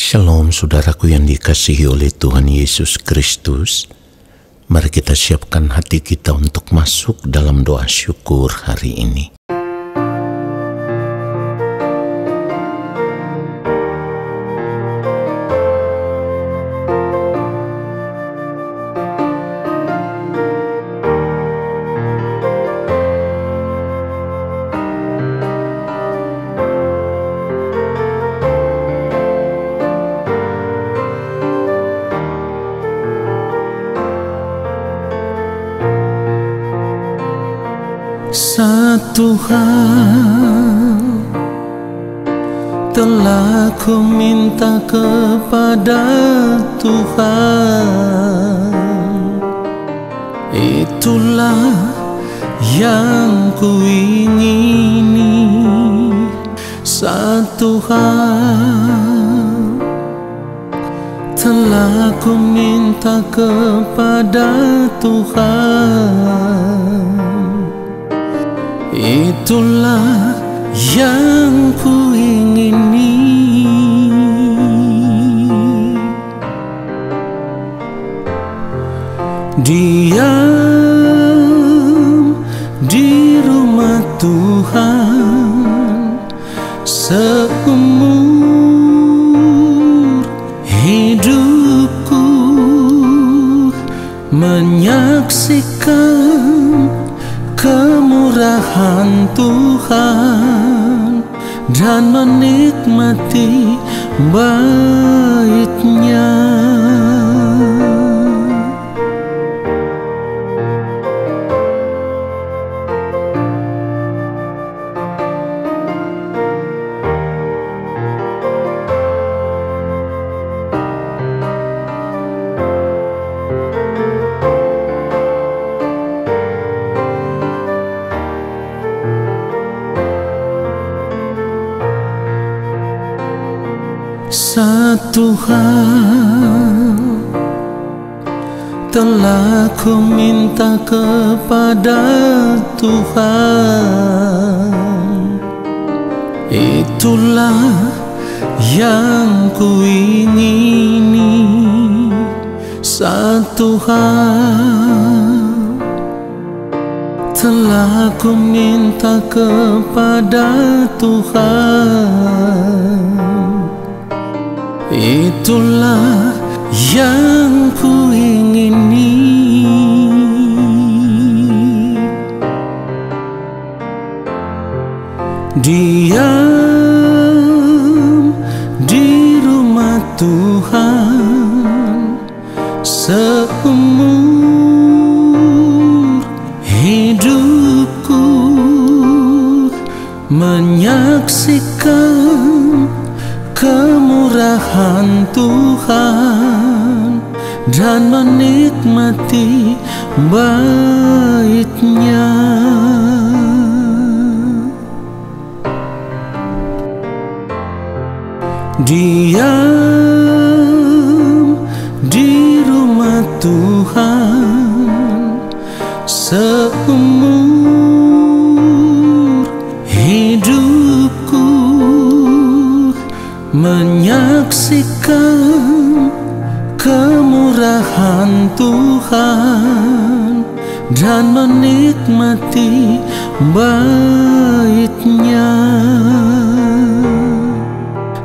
Shalom saudaraku yang dikasihi oleh Tuhan Yesus Kristus. Mari kita siapkan hati kita untuk masuk dalam doa syukur hari ini. Satu hal telah ku minta kepada Tuhan, itulah yang ku ingini. Satu hal telah ku minta kepada Tuhan, itulah yang ku ingini. Diam di rumah Tuhan seumur hidupku, menyaksikan kemurahan Tuhan dan menikmati bait-Nya. Satu hal telah ku minta kepada Tuhan, itulah yang ku ingini. Satu hal telah ku minta kepada Tuhan, itulah yang ku ingini. Diam di rumah Tuhan seumur hidupku, menyaksikan kemurahan Tuhan dan menikmati bait-Nya. Diam di rumah Tuhan seumur hidupku, menyaksikan kemurahan Tuhan dan menikmati bait-Nya,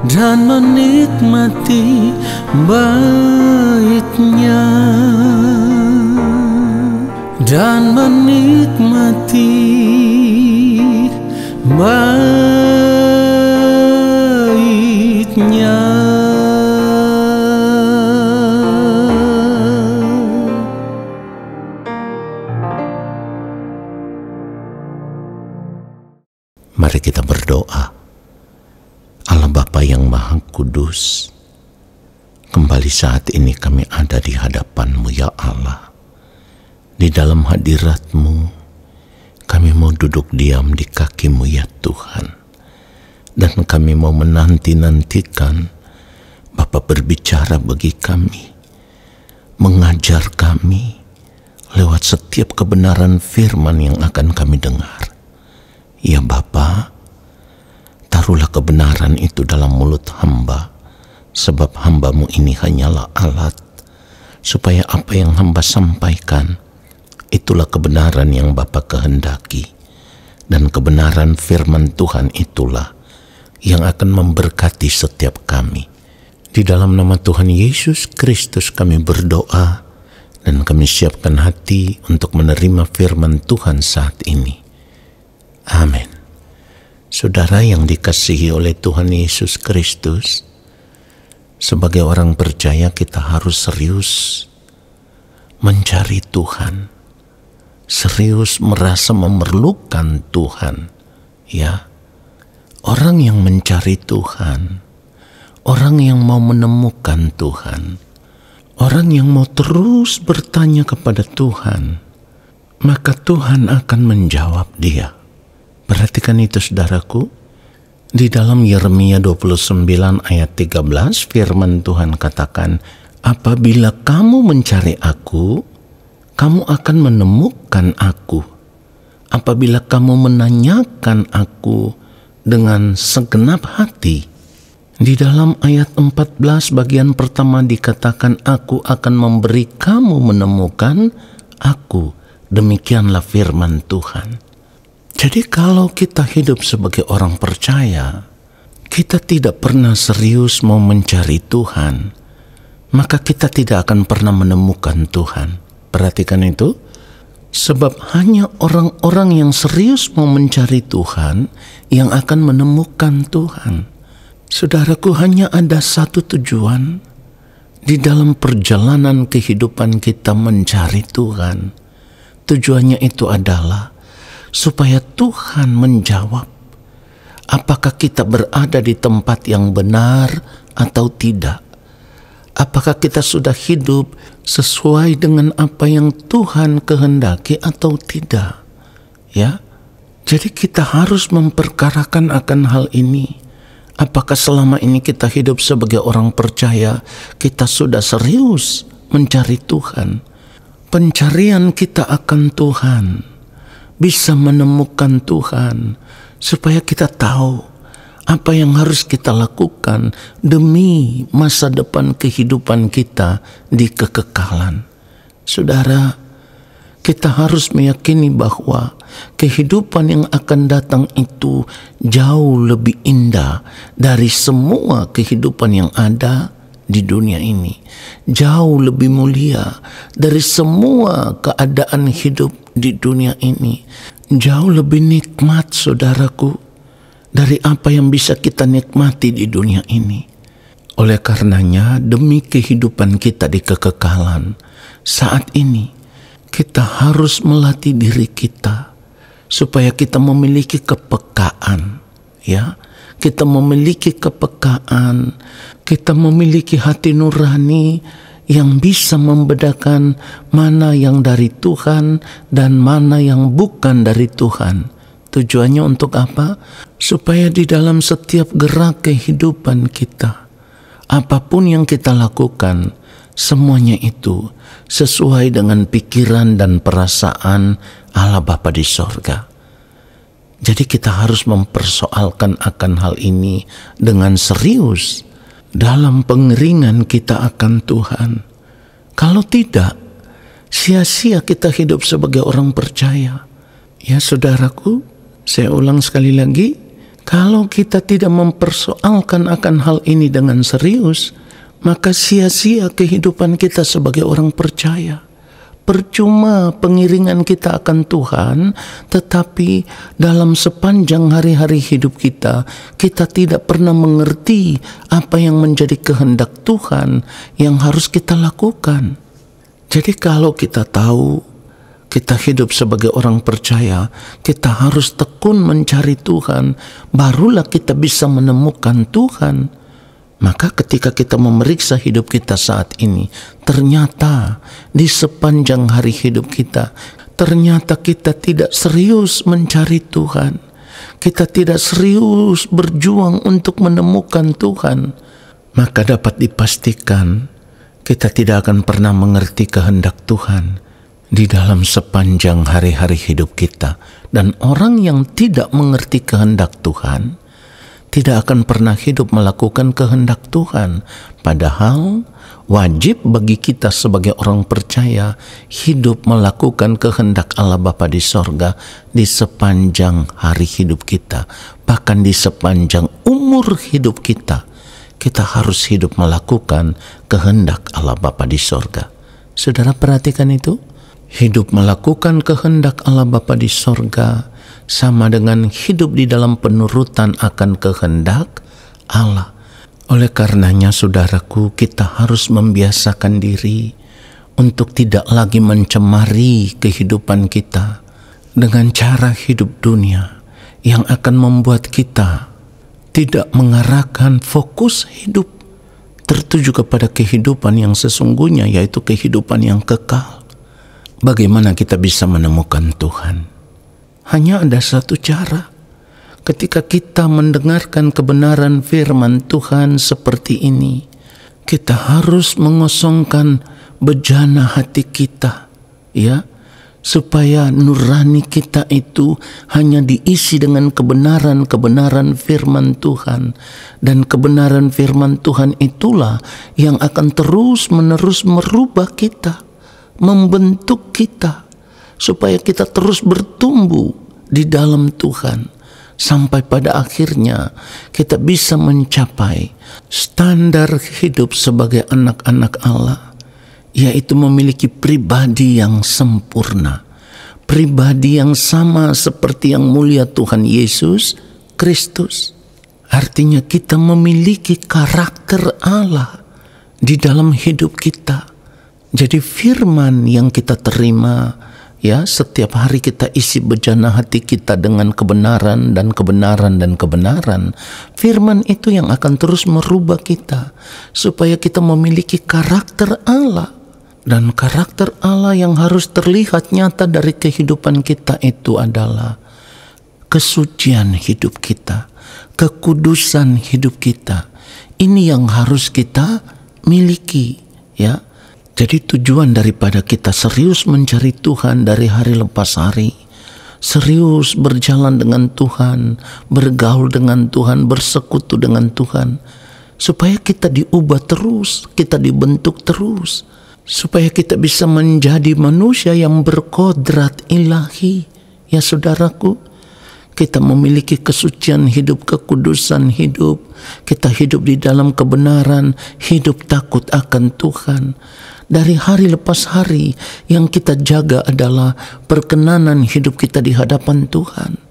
dan menikmati bait-Nya, dan menikmati bait-Nya. Mari kita berdoa. Allah Bapa yang Maha Kudus, kembali saat ini kami ada di hadapan-Mu ya Allah. Di dalam hadirat-Mu kami mau duduk diam di kaki-Mu ya Tuhan. Dan kami mau menanti-nantikan Bapa berbicara bagi kami, mengajar kami lewat setiap kebenaran firman yang akan kami dengar. Ya Bapa, taruhlah kebenaran itu dalam mulut hamba, sebab hamba-Mu ini hanyalah alat, supaya apa yang hamba sampaikan, itulah kebenaran yang Bapa kehendaki, dan kebenaran firman Tuhan itulah yang akan memberkati setiap kami. Di dalam nama Tuhan Yesus Kristus kami berdoa, dan kami siapkan hati untuk menerima firman Tuhan saat ini. Amin. Saudara yang dikasihi oleh Tuhan Yesus Kristus, sebagai orang percaya kita harus serius mencari Tuhan, serius merasa memerlukan Tuhan. Ya, orang yang mencari Tuhan, orang yang mau menemukan Tuhan, orang yang mau terus bertanya kepada Tuhan, maka Tuhan akan menjawab dia. Perhatikan itu saudaraku. Di dalam Yeremia 29 ayat 13 firman Tuhan katakan, apabila kamu mencari aku, kamu akan menemukan aku. Apabila kamu menanyakan aku dengan segenap hati. Di dalam ayat 14 bagian pertama dikatakan, aku akan memberi kamu menemukan aku. Demikianlah firman Tuhan. Jadi kalau kita hidup sebagai orang percaya, kita tidak pernah serius mau mencari Tuhan, maka kita tidak akan pernah menemukan Tuhan. Perhatikan itu. Sebab hanya orang-orang yang serius mau mencari Tuhan yang akan menemukan Tuhan. Saudaraku, hanya ada satu tujuan di dalam perjalanan kehidupan kita mencari Tuhan. Tujuannya itu adalah supaya Tuhan menjawab apakah kita berada di tempat yang benar atau tidak. Apakah kita sudah hidup sesuai dengan apa yang Tuhan kehendaki atau tidak. Ya, jadi kita harus memperkarakan akan hal ini. Apakah selama ini kita hidup sebagai orang percaya, kita sudah serius mencari Tuhan? Pencarian kita akan Tuhan, bisa menemukan Tuhan, supaya kita tahu apa yang harus kita lakukan demi masa depan kehidupan kita di kekekalan. Saudara, kita harus meyakini bahwa kehidupan yang akan datang itu jauh lebih indah dari semua kehidupan yang ada di dunia ini. Jauh lebih mulia dari semua keadaan hidup di dunia ini. Jauh lebih nikmat, saudaraku, dari apa yang bisa kita nikmati di dunia ini. Oleh karenanya, demi kehidupan kita di kekekalan, saat ini kita harus melatih diri kita supaya kita memiliki kepekaan, ya. Kita memiliki kepekaan, kita memiliki hati nurani yang bisa membedakan mana yang dari Tuhan dan mana yang bukan dari Tuhan. Tujuannya untuk apa? Supaya di dalam setiap gerak kehidupan kita, apapun yang kita lakukan, semuanya itu sesuai dengan pikiran dan perasaan Allah Bapa di sorga. Jadi kita harus mempersoalkan akan hal ini dengan serius dalam pengeringan kita akan Tuhan. Kalau tidak, sia-sia kita hidup sebagai orang percaya. Ya saudaraku, saya ulang sekali lagi, kalau kita tidak mempersoalkan akan hal ini dengan serius, maka sia-sia kehidupan kita sebagai orang percaya. Percuma pengiringan kita akan Tuhan, tetapi dalam sepanjang hari-hari hidup kita, kita tidak pernah mengerti apa yang menjadi kehendak Tuhan yang harus kita lakukan. Jadi kalau kita tahu kita hidup sebagai orang percaya, kita harus tekun mencari Tuhan, barulah kita bisa menemukan Tuhan. Maka ketika kita memeriksa hidup kita saat ini, ternyata di sepanjang hari hidup kita, ternyata kita tidak serius mencari Tuhan. Kita tidak serius berjuang untuk menemukan Tuhan. Maka dapat dipastikan kita tidak akan pernah mengerti kehendak Tuhan di dalam sepanjang hari-hari hidup kita. Dan orang yang tidak mengerti kehendak Tuhan tidak akan pernah hidup melakukan kehendak Tuhan. Padahal wajib bagi kita sebagai orang percaya hidup melakukan kehendak Allah Bapa di sorga di sepanjang hari hidup kita. Bahkan di sepanjang umur hidup kita, kita harus hidup melakukan kehendak Allah Bapa di sorga. Saudara perhatikan itu. Hidup melakukan kehendak Allah Bapa di sorga sama dengan hidup di dalam penurutan akan kehendak Allah. Oleh karenanya saudaraku, kita harus membiasakan diri untuk tidak lagi mencemari kehidupan kita dengan cara hidup dunia yang akan membuat kita tidak mengarahkan fokus hidup tertuju kepada kehidupan yang sesungguhnya, yaitu kehidupan yang kekal. Bagaimana kita bisa menemukan Tuhan? Hanya ada satu cara. Ketika kita mendengarkan kebenaran firman Tuhan seperti ini, kita harus mengosongkan bejana hati kita, ya, supaya nurani kita itu hanya diisi dengan kebenaran-kebenaran firman Tuhan. Dan kebenaran firman Tuhan itulah yang akan terus-menerus merubah kita, membentuk kita, supaya kita terus bertumbuh di dalam Tuhan, sampai pada akhirnya kita bisa mencapai standar hidup sebagai anak-anak Allah, yaitu memiliki pribadi yang sempurna, pribadi yang sama seperti yang mulia Tuhan Yesus Kristus. Artinya kita memiliki karakter Allah di dalam hidup kita. Jadi firman yang kita terima, ya, setiap hari kita isi bejana hati kita dengan kebenaran dan kebenaran dan kebenaran. Firman itu yang akan terus merubah kita supaya kita memiliki karakter Allah. Dan karakter Allah yang harus terlihat nyata dari kehidupan kita itu adalah kesucian hidup kita, kekudusan hidup kita. Ini yang harus kita miliki, ya. Jadi tujuan daripada kita serius mencari Tuhan dari hari lepas hari, serius berjalan dengan Tuhan, bergaul dengan Tuhan, bersekutu dengan Tuhan, supaya kita diubah terus, kita dibentuk terus, supaya kita bisa menjadi manusia yang berkodrat ilahi. Ya saudaraku, kita memiliki kesucian hidup, kekudusan hidup, kita hidup di dalam kebenaran, hidup takut akan Tuhan. Dari hari lepas hari yang kita jaga adalah perkenanan hidup kita di hadapan Tuhan.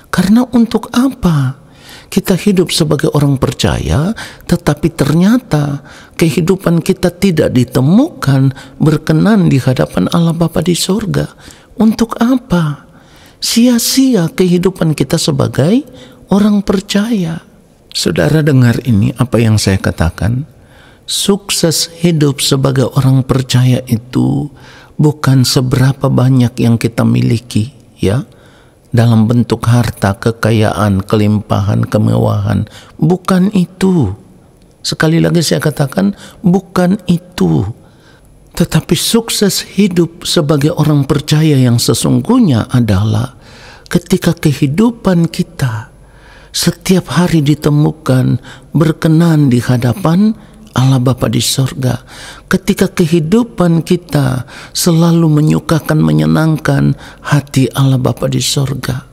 Karena untuk apa kita hidup sebagai orang percaya tetapi ternyata kehidupan kita tidak ditemukan berkenan di hadapan Allah Bapa di sorga? Untuk apa? Sia-sia kehidupan kita sebagai orang percaya. Saudara dengar ini apa yang saya katakan. Sukses hidup sebagai orang percaya itu bukan seberapa banyak yang kita miliki, ya, dalam bentuk harta, kekayaan, kelimpahan, kemewahan. Bukan itu. Sekali lagi saya katakan, bukan itu. Tetapi sukses hidup sebagai orang percaya yang sesungguhnya adalah ketika kehidupan kita setiap hari ditemukan berkenan di hadapan Allah Bapa di sorga. Ketika kehidupan kita selalu menyukakan, menyenangkan hati Allah Bapa di sorga.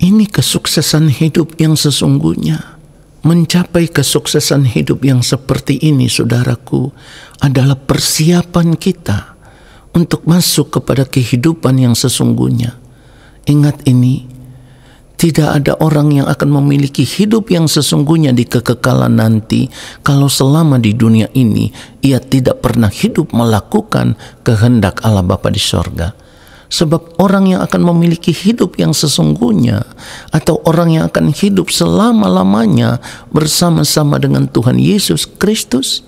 Ini kesuksesan hidup yang sesungguhnya. Mencapai kesuksesan hidup yang seperti ini, saudaraku, adalah persiapan kita untuk masuk kepada kehidupan yang sesungguhnya. Ingat ini, tidak ada orang yang akan memiliki hidup yang sesungguhnya di kekekalan nanti kalau selama di dunia ini ia tidak pernah hidup melakukan kehendak Allah Bapa di sorga. Sebab orang yang akan memiliki hidup yang sesungguhnya atau orang yang akan hidup selama-lamanya bersama-sama dengan Tuhan Yesus Kristus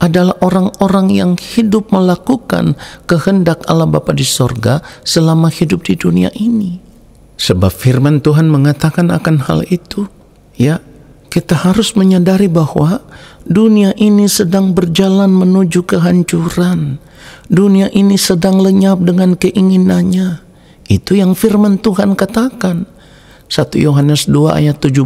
adalah orang-orang yang hidup melakukan kehendak Allah Bapa di sorga selama hidup di dunia ini. Sebab firman Tuhan mengatakan akan hal itu, ya. Kita harus menyadari bahwa dunia ini sedang berjalan menuju kehancuran. Dunia ini sedang lenyap dengan keinginannya. Itu yang firman Tuhan katakan. 1 Yohanes 2 ayat 17.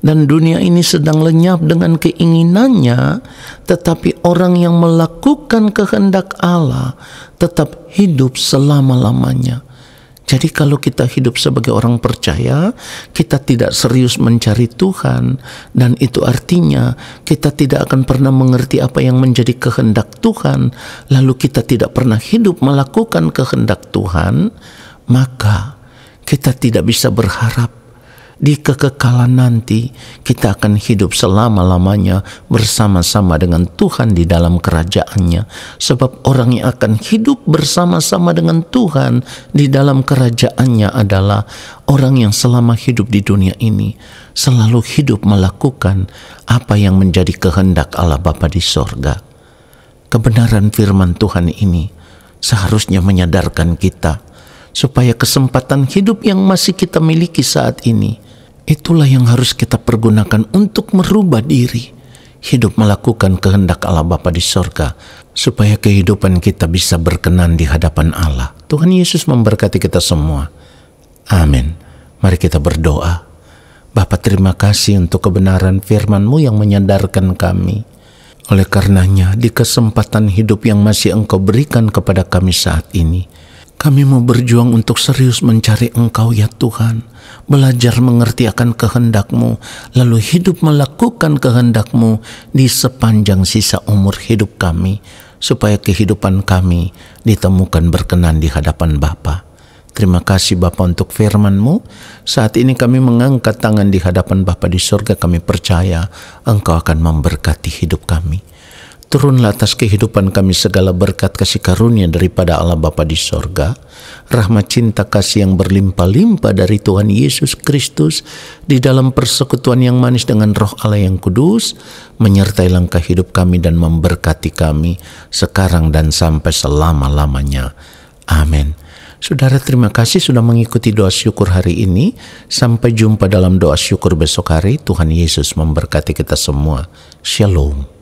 dan dunia ini sedang lenyap dengan keinginannya, tetapi orang yang melakukan kehendak Allah tetap hidup selama-lamanya. Jadi kalau kita hidup sebagai orang percaya, kita tidak serius mencari Tuhan, dan itu artinya kita tidak akan pernah mengerti apa yang menjadi kehendak Tuhan, lalu kita tidak pernah hidup melakukan kehendak Tuhan, maka kita tidak bisa berharap di kekekalan nanti kita akan hidup selama-lamanya bersama-sama dengan Tuhan di dalam kerajaan-Nya. Sebab orang yang akan hidup bersama-sama dengan Tuhan di dalam kerajaan-Nya adalah orang yang selama hidup di dunia ini selalu hidup melakukan apa yang menjadi kehendak Allah Bapa di sorga. Kebenaran firman Tuhan ini seharusnya menyadarkan kita supaya kesempatan hidup yang masih kita miliki saat ini, itulah yang harus kita pergunakan untuk merubah diri, hidup melakukan kehendak Allah Bapa di sorga, supaya kehidupan kita bisa berkenan di hadapan Allah. Tuhan Yesus memberkati kita semua. Amin. Mari kita berdoa. Bapa, terima kasih untuk kebenaran firman-Mu yang menyadarkan kami. Oleh karenanya, di kesempatan hidup yang masih Engkau berikan kepada kami saat ini, kami mau berjuang untuk serius mencari Engkau ya Tuhan, belajar mengerti akan kehendak-Mu, lalu hidup melakukan kehendak-Mu di sepanjang sisa umur hidup kami, supaya kehidupan kami ditemukan berkenan di hadapan Bapa. Terima kasih Bapa untuk firman-Mu. Saat ini kami mengangkat tangan di hadapan Bapa di surga, kami percaya Engkau akan memberkati hidup kami. Turunlah atas kehidupan kami segala berkat kasih karunia daripada Allah Bapa di sorga, rahmat cinta kasih yang berlimpah-limpah dari Tuhan Yesus Kristus di dalam persekutuan yang manis dengan Roh Allah yang kudus, menyertai langkah hidup kami dan memberkati kami sekarang dan sampai selama-lamanya. Amin. Saudara, terima kasih sudah mengikuti doa syukur hari ini. Sampai jumpa dalam doa syukur besok hari. Tuhan Yesus memberkati kita semua. Shalom.